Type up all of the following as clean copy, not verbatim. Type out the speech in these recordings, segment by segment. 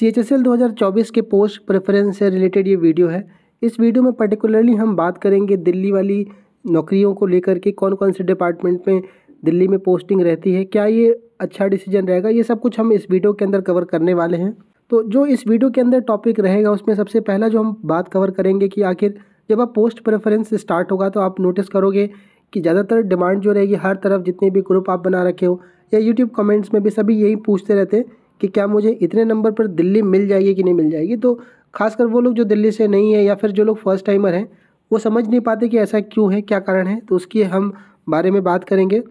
CHSL 2024 के post preference से related ये वीडियो है। इस वीडियो में पर्टिकुलरली हम बात करेंगे दिल्ली वाली नौकरियों को लेकर के, कौन कौन से डिपार्टमेंट में दिल्ली में पोस्टिंग रहती है, क्या ये अच्छा डिसीजन रहेगा, ये सब कुछ हम इस वीडियो के अंदर कवर करने वाले हैं। तो जो इस वीडियो के अंदर टॉपिक रहेगा उसमें सबसे पहला जो हम बात कवर करेंगे कि आखिर जब आप पोस्ट प्रेफरेंस स्टार्ट होगा तो आप नोटिस करोगे कि ज़्यादातर डिमांड जो रहेगी हर तरफ, जितने भी ग्रुप आप बना रखे हो या यूट्यूब कमेंट्स में भी सभी यही पूछते रहते हैं कि क्या मुझे इतने नंबर पर दिल्ली मिल जाएगी कि नहीं मिल जाएगी। तो खासकर वो लोग जो दिल्ली से नहीं है या फिर जो लोग फर्स्ट टाइमर हैं वो समझ नहीं पाते कि ऐसा क्यों है, क्या कारण है। तो उसकी हम बारे में बात करेंगे।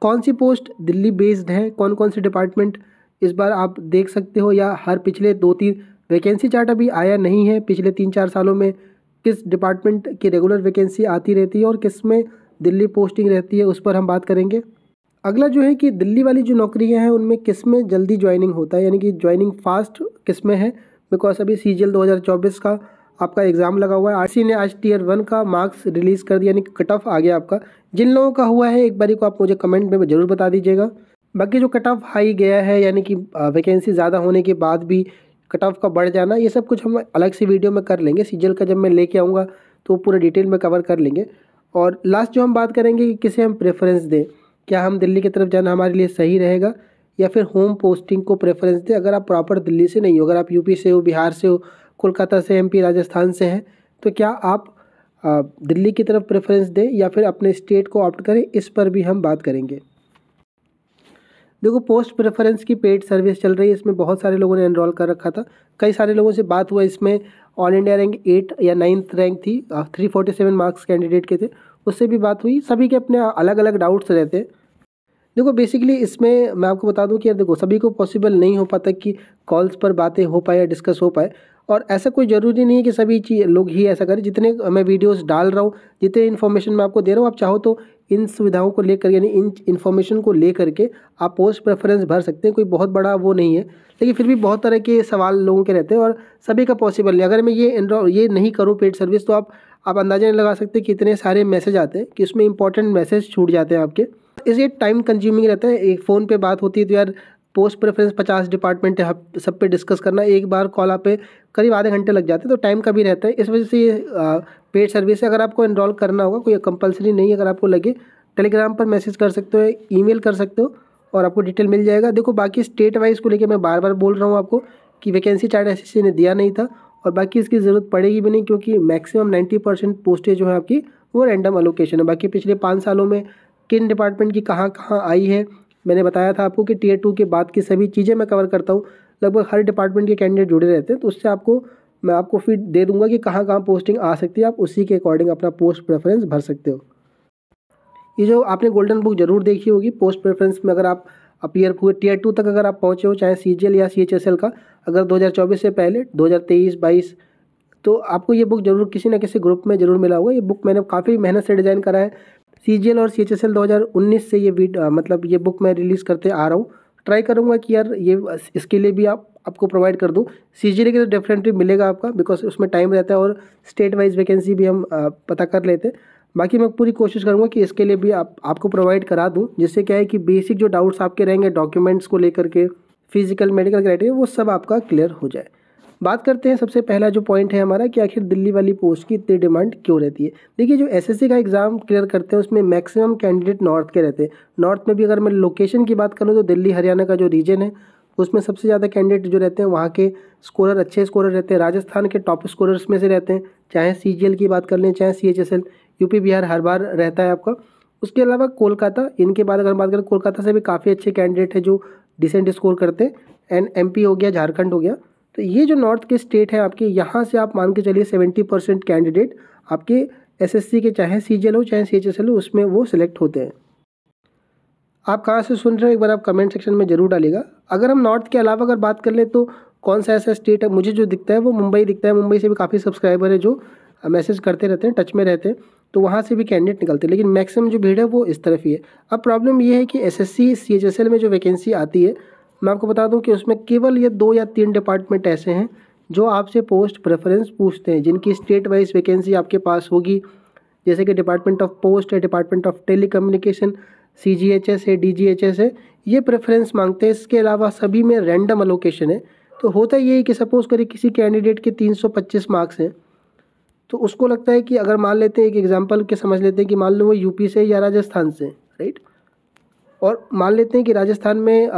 कौन सी पोस्ट दिल्ली बेस्ड है, कौन कौन से डिपार्टमेंट इस बार आप देख सकते हो, या हर पिछले 2-3 वैकेंसी चार्ट अभी आया नहीं है, पिछले 3-4 सालों में किस डिपार्टमेंट की रेगुलर वैकेंसी आती रहती है और किस में दिल्ली पोस्टिंग रहती है, उस पर हम बात करेंगे। अगला जो है कि दिल्ली वाली जो नौकरियां हैं उनमें किस में जल्दी ज्वाइनिंग होता है, यानी कि ज्वाइनिंग फास्ट किस में है। बिकॉज अभी CGL 2024 का आपका एग्ज़ाम लगा हुआ है। RC ने आज Tier 1 का मार्क्स रिलीज़ कर दिया, यानी कि कट ऑफ आ गया आपका। जिन लोगों का हुआ है एक बारी को आप मुझे कमेंट में ज़रूर बता दीजिएगा। बाकी जो कट ऑफ हाई गया है, यानी कि वैकेंसी ज़्यादा होने के बाद भी कट ऑफ का बढ़ जाना, ये सब कुछ हम अलग से वीडियो में कर लेंगे। CGL का जब मैं लेके आऊँगा तो पूरे डिटेल में कवर कर लेंगे। और लास्ट जो हम बात करेंगे कि किसे हम प्रेफरेंस दें, क्या हम दिल्ली की तरफ जाना हमारे लिए सही रहेगा या फिर होम पोस्टिंग को प्रेफरेंस दें। अगर आप प्रॉपर दिल्ली से नहीं हो, अगर आप यूपी से हो, बिहार से हो, कोलकाता से, MP, राजस्थान से हैं, तो क्या आप दिल्ली की तरफ प्रेफरेंस दें या फिर अपने स्टेट को ऑप्ट करें, इस पर भी हम बात करेंगे। देखो, पोस्ट प्रेफरेंस की पेड सर्विस चल रही है, इसमें बहुत सारे लोगों ने एनरोल कर रखा था। कई सारे लोगों से बात हुआ, इसमें ऑल इंडिया रैंक 8 या 9th रैंक थी, 347 मार्क्स कैंडिडेट के थे, उससे भी बात हुई। सभी के अपने अलग अलग डाउट्स रहते हैं। देखो, बेसिकली इसमें मैं आपको बता दूं कि यार देखो, सभी को पॉसिबल नहीं हो पाता कि कॉल्स पर बातें हो पाए या डिस्कस हो पाए। और ऐसा कोई ज़रूरी नहीं है कि सभी लोग ही ऐसा करें। जितने मैं वीडियोस डाल रहा हूँ, जितने इन्फॉर्मेशन मैं आपको दे रहा हूँ, आप चाहो तो इन सुविधाओं को लेकर, यानी इन इन्फॉर्मेशन को लेकर के आप पोस्ट प्रेफरेंस भर सकते हैं। कोई बहुत बड़ा वो नहीं है, लेकिन फिर भी बहुत तरह के सवाल लोगों के रहते हैं और सभी का पॉसिबल नहीं। अगर मैं ये नहीं करूँ पेड सर्विस, तो आप अंदाजा नहीं लगा सकते कि इतने सारे मैसेज आते हैं कि उसमें इंपॉर्टेंट मैसेज छूट जाते हैं आपके। इसलिए टाइम कंज्यूमिंग रहता है। एक फ़ोन पे बात होती है तो यार पोस्ट प्रेफरेंस 50 डिपार्टमेंट है, सब पे डिस्कस करना, एक बार कॉल आप पे करीब आधे घंटे लग जाते हैं, तो टाइम का भी रहता है। इस वजह से ये पेड सर्विस है। अगर आपको एनरोल करना होगा, कोई कंपलसरी नहीं है, अगर आपको लगे टेलीग्राम पर मैसेज कर सकते हो, ईमेल कर सकते हो और आपको डिटेल मिल जाएगा। देखो, बाकी स्टेट वाइज को लेकर मैं बार बार बोल रहा हूँ आपको कि वैकेंसी चार्ट SSC ने दिया नहीं था और बाकी इसकी ज़रूरत पड़ेगी भी नहीं, क्योंकि मैक्सिमम 90% पोस्टेज जो है आपकी वो रैंडम अलोकेशन है। बाकी पिछले 5 सालों में किन डिपार्टमेंट की कहाँ कहाँ आई है मैंने बताया था आपको कि Tier 2 के बाद की सभी चीज़ें मैं कवर करता हूँ। लगभग हर डिपार्टमेंट के कैंडिडेट जुड़े रहते हैं, तो उससे मैं आपको फीड दे दूंगा कि कहाँ कहाँ पोस्टिंग आ सकती है। आप उसी के अकॉर्डिंग अपना पोस्ट प्रेफरेंस भर सकते हो। ये जो आपने गोल्डन बुक जरूर देखी होगी पोस्ट प्रेफरेंस में, अगर आप अपीयर हुए Tier 2 तक अगर आप पहुँचे हो, चाहे CGL या CHSL का, अगर 2024 से पहले 2023-22, तो आपको ये बुक जरूर किसी न किसी ग्रुप में जरूर मिला होगा। ये बुक मैंने काफ़ी मेहनत से डिज़ाइन करा है। CGL और CHSL 2019 से ये ये बुक मैं रिलीज़ करते आ रहा हूँ। ट्राई करूँगा कि यार ये इसके लिए भी आपको प्रोवाइड कर दूँ। CGL के तो डेफिनेटली मिलेगा आपका, बिकॉज उसमें टाइम रहता है और स्टेट वाइज वैकेंसी भी हम पता कर लेते हैं। बाकी मैं पूरी कोशिश करूँगा कि इसके लिए भी आपको प्रोवाइड करा दूँ, जिससे क्या है कि बेसिक जो डाउट्स आपके रहेंगे डॉक्यूमेंट्स को लेकर के, फिजिकल मेडिकल क्राइटेरिया, वो सब आपका क्लियर हो जाए। बात करते हैं सबसे पहला जो पॉइंट है हमारा कि आखिर दिल्ली वाली पोस्ट की इतनी डिमांड क्यों रहती है। देखिए, जो SSC का एग्ज़ाम क्लियर करते हैं उसमें मैक्सिमम कैंडिडेट नॉर्थ के रहते हैं। नॉर्थ में भी अगर मैं लोकेशन की बात करूँ तो दिल्ली हरियाणा का जो रीजन है उसमें सबसे ज़्यादा कैंडिडेट जो रहते हैं वहाँ के स्कोरर, अच्छे स्कोरर रहते हैं। राजस्थान के टॉप स्कोरर्स में से रहते हैं, चाहे CGL की बात कर लें, चाहे CHSL। यूपी बिहार हर बार रहता है आपका। उसके अलावा कोलकाता, इनके बाद अगर बात करें, कोलकाता से भी काफ़ी अच्छे कैंडिडेट है जो डिसेंट स्कोर करते हैं। एंड MP हो गया, झारखंड हो गया। तो ये जो नॉर्थ के स्टेट है आपके, यहाँ से आप मान के चलिए 70% कैंडिडेट आपके SSC के, चाहे CGL हो चाहे CHSL हो, उसमें वो सिलेक्ट होते हैं। आप कहाँ से सुन रहे हो एक बार आप कमेंट सेक्शन में ज़रूर डालिएगा। अगर हम नॉर्थ के अलावा अगर बात कर ले तो कौन सा ऐसा स्टेट है, मुझे जो दिखता है वो मुंबई दिखता है। मुंबई से भी काफ़ी सब्सक्राइबर है जो मैसेज करते रहते हैं, टच में रहते हैं, तो वहाँ से भी कैंडिडेट निकलते हैं। लेकिन मैक्सिमम जो भीड़ है वो इस तरफ ही है। अब प्रॉब्लम ये है कि SSC CHSL में जो वैकेंसी आती है, मैं आपको बता दूं कि उसमें केवल ये 2 या 3 डिपार्टमेंट ऐसे हैं जो आपसे पोस्ट प्रेफरेंस पूछते हैं, जिनकी स्टेट वाइज वैकेंसी आपके पास होगी, जैसे कि डिपार्टमेंट ऑफ पोस्ट है, डिपार्टमेंट ऑफ टेलीकम्युनिकेशन, CGHS है, DGHS है, ये प्रेफरेंस मांगते हैं। इसके अलावा सभी में रैंडम अलोकेशन है। तो होता ये है कि सपोज़ करिए किसी कैंडिडेट के 325 मार्क्स हैं, तो उसको लगता है कि अगर मान लेते हैं, एक एग्जांपल के समझ लेते हैं कि मान लो वो यूपी से या राजस्थान से, राइट, और मान लेते हैं कि राजस्थान में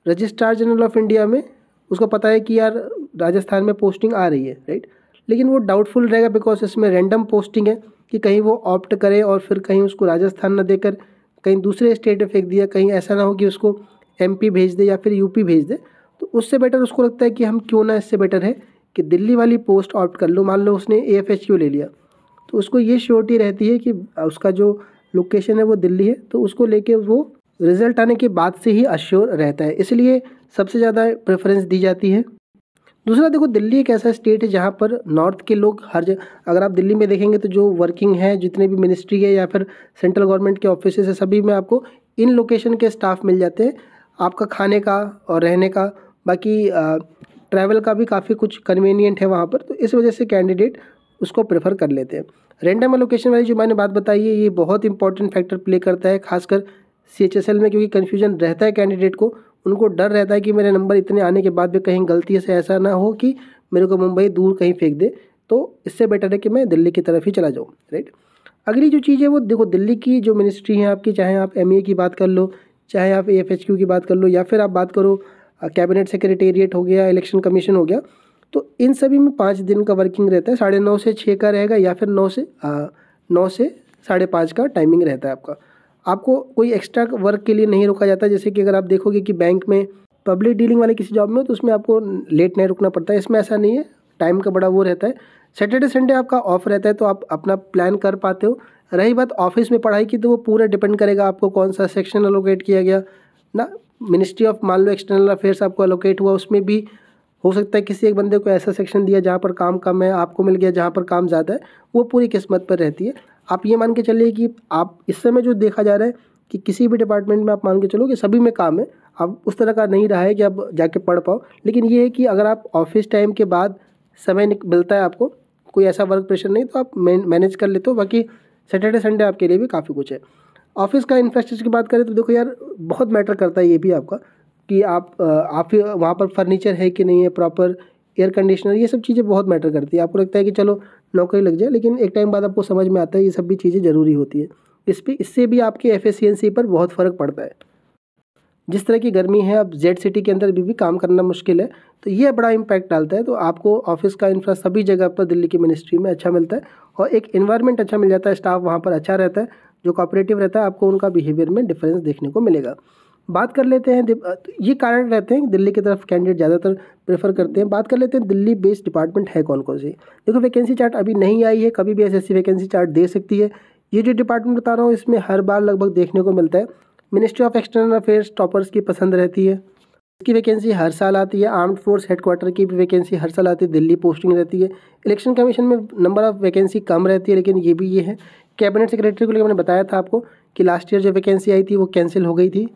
रजिस्ट्रार जनरल ऑफ इंडिया में उसको पता है कि यार राजस्थान में पोस्टिंग आ रही है, राइट, लेकिन वो डाउटफुल रहेगा बिकॉज इसमें रैंडम पोस्टिंग है कि कहीं वो ऑप्ट करे और फिर कहीं उसको राजस्थान ना देकर कहीं दूसरे स्टेट में फेंक दिया, कहीं ऐसा ना हो कि उसको एमपी भेज दे या फिर यूपी भेज दे। तो उससे बेटर उसको लगता है कि हम क्यों ना, इससे बेटर है कि दिल्ली वाली पोस्ट ऑप्ट कर लो। मान लो उसने एएफएचक्यू ले लिया, तो उसको ये श्योरिटी रहती है कि उसका जो लोकेशन है वो दिल्ली है, तो उसको लेके वो रिजल्ट आने के बाद से ही अश्योर रहता है, इसलिए सबसे ज़्यादा प्रेफरेंस दी जाती है। दूसरा देखो, दिल्ली एक ऐसा स्टेट है जहाँ पर नॉर्थ के लोग हर जगह, अगर आप दिल्ली में देखेंगे तो जो वर्किंग है, जितने भी मिनिस्ट्री है या फिर सेंट्रल गवर्नमेंट के ऑफिस है, सभी में आपको इन लोकेशन के स्टाफ मिल जाते हैं। आपका खाने का और रहने का, बाकी ट्रैवल का भी काफ़ी कुछ कन्वीनियंट है वहाँ पर, तो इस वजह से कैंडिडेट उसको प्रेफर कर लेते हैं। रैंडम एलोकेशन वाली जो मैंने बात बताई है, ये बहुत इंपॉर्टेंट फैक्टर प्ले करता है, खासकर सीएचएसएल में, क्योंकि कन्फ्यूजन रहता है कैंडिडेट को। उनको डर रहता है कि मेरे नंबर इतने आने के बाद भी कहीं गलती से ऐसा ना हो कि मेरे को मुंबई दूर कहीं फेंक दे, तो इससे बेटर है कि मैं दिल्ली की तरफ ही चला जाऊँ, राइट। अगली जो चीज़ है वो देखो, दिल्ली की जो मिनिस्ट्री है आपकी, चाहे आप एमए की बात कर लो, चाहे आप एएफएचक्यू की बात कर लो, या फिर आप बात करो कैबिनेट सेक्रेटेरिएट हो गया, इलेक्शन कमीशन हो गया, तो इन सभी में 5 दिन का वर्किंग रहता है। 9:30 से 6 का रहेगा, या फिर 9 से 5:30 का टाइमिंग रहता है आपका। आपको कोई एक्स्ट्रा वर्क के लिए नहीं रोका जाता, जैसे कि अगर आप देखोगे कि बैंक में, पब्लिक डीलिंग वाले किसी जॉब में हो तो उसमें आपको लेट नहीं रुकना पड़ता है, इसमें ऐसा नहीं है, टाइम का बड़ा वो रहता है। सैटरडे संडे आपका ऑफ रहता है, तो आप अपना प्लान कर पाते हो। रही बात ऑफिस में पढ़ाई की, तो वो पूरा डिपेंड करेगा आपको कौन सा सेक्शन अलोकेट किया गया ना। मिनिस्ट्री ऑफ मान लो एक्सटर्नल अफेयर्स आपको अलोकेट हुआ, उसमें भी हो सकता है किसी एक बंदे को ऐसा सेक्शन दिया जहाँ पर काम कम है, आपको मिल गया जहाँ पर काम ज़्यादा है, वो पूरी किस्मत पर रहती है। आप ये मान के चलिए कि आप इस समय जो देखा जा रहा है कि किसी भी डिपार्टमेंट में आप मान के चलो कि सभी में काम है, अब उस तरह का नहीं रहा है कि आप जाके पढ़ पाओ। लेकिन ये है कि अगर आप ऑफिस टाइम के बाद समय मिलता है आपको, कोई ऐसा वर्क प्रेशर नहीं, तो आप मैनेज कर लेते हो। बाकी सैटरडे संडे आपके लिए भी काफ़ी कुछ है। ऑफिस का इंफ्रास्ट्रक्चर की बात करें तो देखो यार, बहुत मैटर करता है ये भी आपका कि आप वहाँ पर फर्नीचर है कि नहीं है, प्रॉपर एयर कंडीशनर, ये सब चीज़ें बहुत मैटर करती है। आपको लगता है कि चलो नौकरी लग जाए, लेकिन एक टाइम बाद आपको समझ में आता है ये सब भी चीज़ें ज़रूरी होती है। इससे भी आपके एफिशिएंसी पर बहुत फ़र्क पड़ता है। जिस तरह की गर्मी है, अब जेड सिटी के अंदर भी काम करना मुश्किल है, तो ये बड़ा इम्पैक्ट डालता है। तो आपको ऑफिस का इंफ्रा सभी जगह पर दिल्ली की मिनिस्ट्री में अच्छा मिलता है, और एक इन्वायरमेंट अच्छा मिल जाता है, स्टाफ वहाँ पर अच्छा रहता है, जो कोऑपरेटिव रहता है, आपको उनका बिहेवियर में डिफरेंस देखने को मिलेगा। बात कर लेते हैं, ये कारण रहते हैं कि दिल्ली की तरफ कैंडिडेट ज़्यादातर प्रेफर करते हैं। बात कर लेते हैं दिल्ली बेस्ड डिपार्टमेंट है कौन कौन सी। देखो, वैकेंसी चार्ट अभी नहीं आई है, कभी भी एसएससी वैकेंसी चार्ट दे सकती है। ये जो डिपार्टमेंट बता रहा हूँ, इसमें हर बार लगभग देखने को मिलता है। Ministry of external affairs toppers की पसंद रहती है, इसकी वैकेंसी हर साल आती है। आर्म्ड फोर्स हेडक्वार्टर की भी वैकेंसी हर साल आती है, दिल्ली पोस्टिंग रहती है। इलेक्शन कमीशन में नंबर ऑफ वैकेंसी कम रहती है, लेकिन ये भी ये है। कैबिनेट सेक्रेटरी को लेकर मैंने बताया था आपको कि लास्ट ईयर जो वैकेंसी आई थी वो कैंसिल हो गई थी।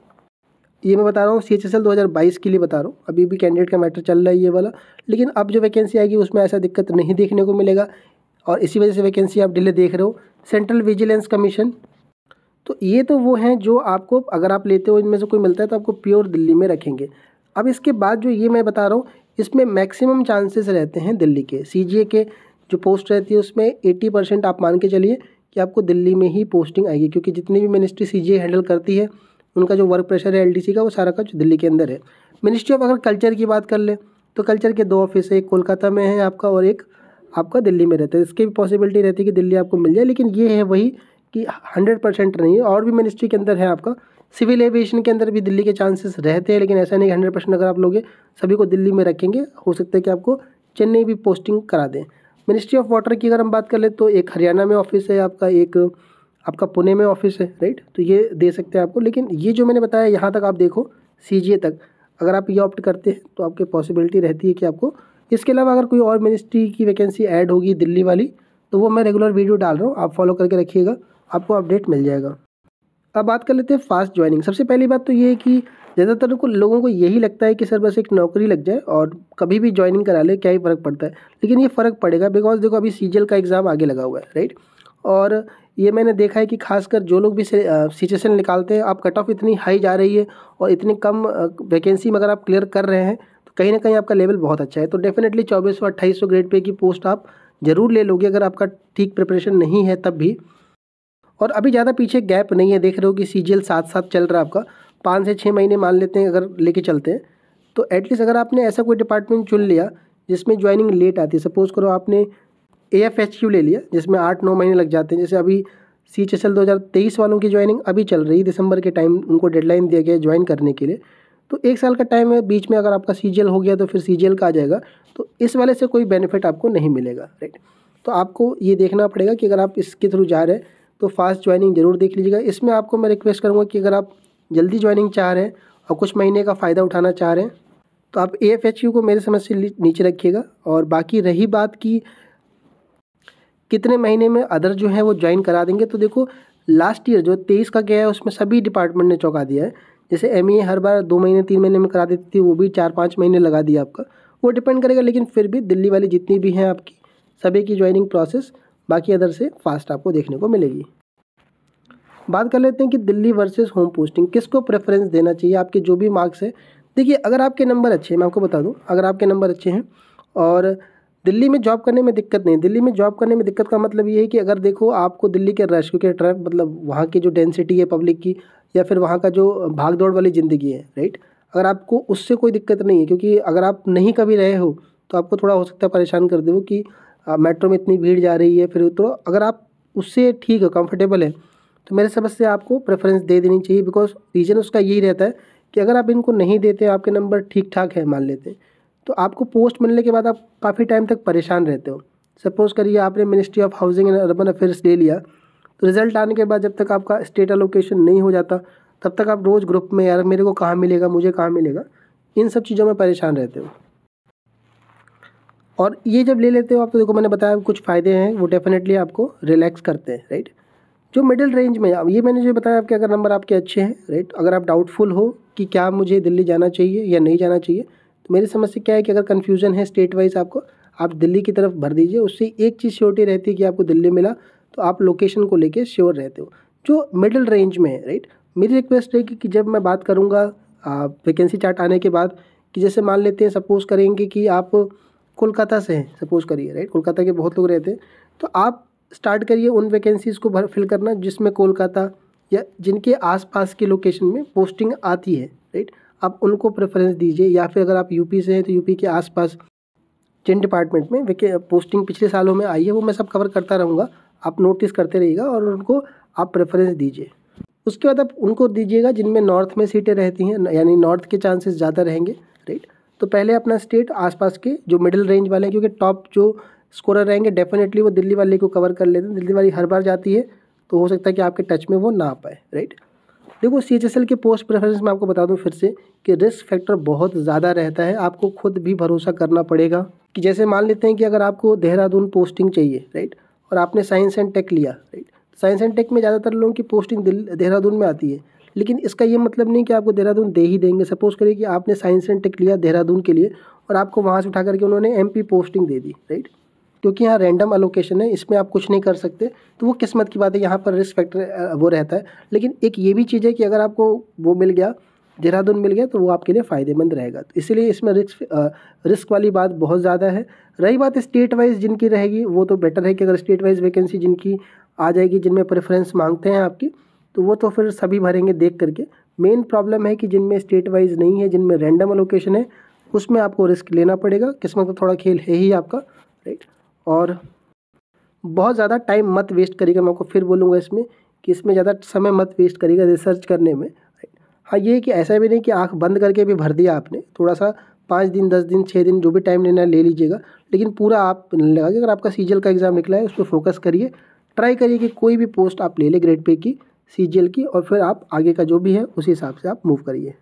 ये मैं बता रहा हूँ सीएचएसएल 2022 के लिए बता रहा हूँ, अभी भी कैंडिडेट का मैटर चल रहा है ये वाला। लेकिन अब जो वैकेंसी आएगी उसमें ऐसा दिक्कत नहीं देखने को मिलेगा, और इसी वजह से वैकेंसी आप डिले देख रहे हो। सेंट्रल विजिलेंस कमीशन, तो ये तो वो हैं जो आपको, अगर आप लेते हो इनमें से कोई मिलता है तो आपको प्योर दिल्ली में रखेंगे। अब इसके बाद जो ये मैं बता रहा हूँ, इसमें मैक्सिमम चांसेस रहते हैं दिल्ली के। सीजीए के जो पोस्ट रहती है उसमें 80% आप मान के चलिए कि आपको दिल्ली में ही पोस्टिंग आएगी, क्योंकि जितनी भी मिनिस्ट्री सीजीए हैंडल करती है उनका जो वर्क प्रेशर है एलडीसी का, वो सारा कुछ दिल्ली के अंदर है। मिनिस्ट्री ऑफ अगर कल्चर की बात कर ले तो कल्चर के 2 ऑफिस है, एक कोलकाता में है आपका और एक आपका दिल्ली में रहता है। इसकी भी पॉसिबिलिटी रहती है कि दिल्ली आपको मिल जाए, लेकिन ये है वही कि 100% नहीं है। और भी मिनिस्ट्री के अंदर है आपका, सिविल एविएशन के अंदर भी दिल्ली के चांसेस रहते हैं, लेकिन ऐसा नहीं 100% अगर आप लोगे सभी को दिल्ली में रखेंगे, हो सकता है कि आपको चेन्नई भी पोस्टिंग करा दें। मिनिस्ट्री ऑफ वाटर की अगर हम बात कर ले तो एक हरियाणा में ऑफिस है आपका, एक आपका पुणे में ऑफिस है, राइट, तो ये दे सकते हैं आपको। लेकिन ये जो मैंने बताया यहाँ तक आप देखो, सीजीए तक अगर आप ये ऑप्ट करते हैं तो आपकी पॉसिबिलिटी रहती है कि आपको, इसके अलावा अगर कोई और मिनिस्ट्री की वैकेंसी ऐड होगी दिल्ली वाली, तो वो मैं रेगुलर वीडियो डाल रहा हूँ, आप फॉलो करके रखिएगा, आपको अपडेट मिल जाएगा। अब बात कर लेते हैं फास्ट ज्वाइनिंग। सबसे पहली बात तो ये है कि ज़्यादातर लोगों को यही लगता है कि सर बस एक नौकरी लग जाए और कभी भी ज्वाइनिंग करा ले, क्या ही फ़र्क पड़ता है। लेकिन ये फ़र्क पड़ेगा, बिकॉज देखो अभी सीजीएल का एग्ज़ाम आगे लगा हुआ है, राइट, और ये मैंने देखा है कि खासकर जो लोग भी सीजीएल निकालते हैं, आप कट ऑफ इतनी हाई जा रही है और इतनी कम वैकेंसी में अगर आप क्लियर कर रहे हैं, तो तो कहीं ना कहीं आपका लेवल बहुत अच्छा है। तो डेफिनेटली 2400-2800 ग्रेड पे की पोस्ट आप ज़रूर ले लोगे अगर आपका ठीक प्रिपरेशन नहीं है तब भी। और अभी ज़्यादा पीछे गैप नहीं है, देख रहे हो कि CGL साथ साथ चल रहा है आपका, 5 से 6 महीने मान लेते हैं अगर लेके चलते हैं। तो एटलीस्ट अगर आपने ऐसा कोई डिपार्टमेंट चुन लिया जिसमें ज्वाइनिंग लेट आती है, सपोज़ करो आपने AFHQ ले लिया जिसमें 8-9 महीने लग जाते हैं, जैसे अभी CHSL 2023 वालों की ज्वाइनिंग अभी चल रही है, दिसंबर के टाइम उनको डेडलाइन दिया गया है ज्वाइन करने के लिए। तो 1 साल का टाइम है, बीच में अगर आपका CGL हो गया तो फिर CGL का आ जाएगा, तो इस वाले से कोई बेनिफिट आपको नहीं मिलेगा, राइट। तो आपको ये देखना पड़ेगा कि अगर आप इसके थ्रू जा रहे हैं तो फास्ट ज्वाइनिंग ज़रूर देख लीजिएगा। इसमें आपको मैं रिक्वेस्ट करूँगा कि अगर आप जल्दी ज्वाइनिंग चाह रहे हैं और कुछ महीने का फ़ायदा उठाना चाह रहे हैं तो आप AFHQ को मेरे समझ से नीचे रखिएगा। और बाकी रही बात की कितने महीने में अदर जो है वो ज्वाइन करा देंगे, तो देखो लास्ट ईयर जो 23 का गया है उसमें सभी डिपार्टमेंट ने चौंका दिया है। जैसे MEA हर बार 2 महीने 3 महीने में करा देती थी, वो भी 4-5 महीने लगा दिया आपका, वो डिपेंड करेगा। लेकिन फिर भी दिल्ली वाली जितनी भी हैं आपकी सभी की ज्वाइनिंग प्रोसेस बाकी अदर से फास्ट आपको देखने को मिलेगी। बात कर लेते हैं कि दिल्ली वर्सेस होम पोस्टिंग किसको प्रेफरेंस देना चाहिए, आपके जो भी मार्क्स है। देखिए अगर आपके नंबर अच्छे हैं, मैं आपको बता दूं, अगर आपके नंबर अच्छे हैं और दिल्ली में जॉब करने में दिक्कत नहीं, दिल्ली में जॉब करने में दिक्कत का मतलब ये है कि अगर देखो आपको दिल्ली के रश, क्योंकि ट्रैफिक मतलब वहाँ की जो डेंसिटी है पब्लिक की या फिर वहाँ का जो भाग दौड़ वाली ज़िंदगी है, राइट, अगर आपको उससे कोई दिक्कत नहीं है, क्योंकि अगर आप नहीं कभी रहे हो तो आपको थोड़ा हो सकता है परेशान कर दे वो कि मेट्रो में इतनी भीड़ जा रही है, फिर तो अगर आप उससे ठीक है, कंफर्टेबल है, तो मेरे समझ से आपको प्रेफरेंस दे देनी चाहिए। बिकॉज रीज़न उसका यही रहता है कि अगर आप इनको नहीं देते, आपके नंबर ठीक ठाक है मान लेते हैं, तो आपको पोस्ट मिलने के बाद आप काफ़ी टाइम तक परेशान रहते हो। सपोज़ करिए आपने ministry of housing and urban affairs ले लिया, तो रिजल्ट आने के बाद जब तक आपका स्टेट एलोकेशन नहीं हो जाता तब तक आप रोज़ ग्रुप में, यार मेरे को कहाँ मिलेगा, मुझे कहाँ मिलेगा, इन सब चीज़ों में परेशान रहते हो। और ये जब ले लेते हो आप, तो देखो मैंने बताया कुछ फ़ायदे हैं, वो डेफिनेटली आपको रिलैक्स करते हैं, राइट। जो मिडिल रेंज में, अब ये मैंने जो बताया आपके अगर नंबर आपके अच्छे हैं, राइट, अगर आप डाउटफुल हो कि क्या मुझे दिल्ली जाना चाहिए या नहीं जाना चाहिए, तो मेरी समझ से क्या है कि अगर कन्फ्यूज़न है स्टेट वाइज आपको, आप दिल्ली की तरफ भर दीजिए। उससे एक चीज़ श्योरिटी रहती है कि आपको दिल्ली मिला तो आप लोकेशन को लेके श्योर रहते हो। जो मिडिल रेंज में है, राइट, मेरी रिक्वेस्ट है कि जब मैं बात करूँगा वैकेंसी चार्ट आने के बाद, कि जैसे मान लेते हैं, सपोज़ करेंगे कि आप कोलकाता से हैं, सपोज़ करिए, राइट, कोलकाता के बहुत लोग रहते हैं, तो आप स्टार्ट करिए उन वैकेंसीज़ को फिल करना जिसमें कोलकाता या जिनके आसपास के लोकेशन में पोस्टिंग आती है, राइट, आप उनको प्रेफरेंस दीजिए। या फिर अगर आप यूपी से हैं तो यूपी के आसपास जिन डिपार्टमेंट में पोस्टिंग पिछले सालों में आई है वो मैं सब कवर करता रहूँगा, आप नोटिस करते रहिएगा और उनको आप प्रेफरेंस दीजिए। उसके बाद आप उनको दीजिएगा जिनमें नॉर्थ में सीटें रहती हैं, यानी नॉर्थ के चांसेस ज़्यादा रहेंगे, राइट। तो पहले अपना स्टेट आसपास के जो मिडिल रेंज वाले हैं, क्योंकि टॉप जो स्कोरर रहेंगे डेफिनेटली वो दिल्ली वाले को कवर कर लेते हैं। दिल्ली वाली हर बार जाती है तो हो सकता है कि आपके टच में वो ना आ पाए, राइट। देखो CHSL के पोस्ट प्रेफरेंस में आपको बता दूं फिर से कि रिस्क फैक्टर बहुत ज़्यादा रहता है, आपको खुद भी भरोसा करना पड़ेगा। कि जैसे मान लेते हैं कि अगर आपको देहरादून पोस्टिंग चाहिए, राइट, और आपने साइंस एंड टेक लिया, राइट, साइंस एंड टेक में ज़्यादातर लोगों की पोस्टिंग देहरादून में आती है, लेकिन इसका ये मतलब नहीं कि आपको देहरादून दे ही देंगे। सपोज़ करिए कि आपने साइंस एंड टेक लिया देहरादून के लिए और आपको वहाँ से उठा करके उन्होंने MP पोस्टिंग दे दी, राइट, क्योंकि यहाँ रैंडम अलोकेशन है, इसमें आप कुछ नहीं कर सकते, तो वो किस्मत की बात है, यहाँ पर रिस्क फैक्टर वो रहता है। लेकिन एक ये भी चीज़ है कि अगर आपको वो मिल गया, देहरादून मिल गया, तो वो आपके लिए फ़ायदेमंद रहेगा। तो इसीलिए इसमें रिस्क वाली बात बहुत ज़्यादा है। रही बात स्टेट वाइज जिनकी रहेगी, वो तो बेटर है कि अगर स्टेट वाइज वैकेंसी जिनकी आ जाएगी, जिनमें प्रेफरेंस मांगते हैं आपकी, तो वो तो फिर सभी भरेंगे देख करके। मेन प्रॉब्लम है कि जिनमें स्टेट वाइज नहीं है, जिनमें रैंडम अलोकेशन है, उसमें आपको रिस्क लेना पड़ेगा। किस्मत का थोड़ा खेल है ही आपका, राइट। और बहुत ज़्यादा टाइम मत वेस्ट करिएगा, मैं आपको फिर बोलूँगा इसमें कि इसमें ज़्यादा समय मत वेस्ट करिएगा रिसर्च करने में। हाँ, ये है कि ऐसा भी नहीं कि आंख बंद करके भी भर दिया आपने, थोड़ा सा 5 दिन 10 दिन 6 दिन जो भी टाइम लेना है ले लीजिएगा, लेकिन पूरा आप लगा के अगर आपका CGL का एग्ज़ाम निकला है उस पर फोकस करिए। ट्राई करिए कि कोई भी पोस्ट आप ले लें ग्रेड पे की, CGL की, और फिर आप आगे का जो भी है उसी हिसाब से आप मूव करिए।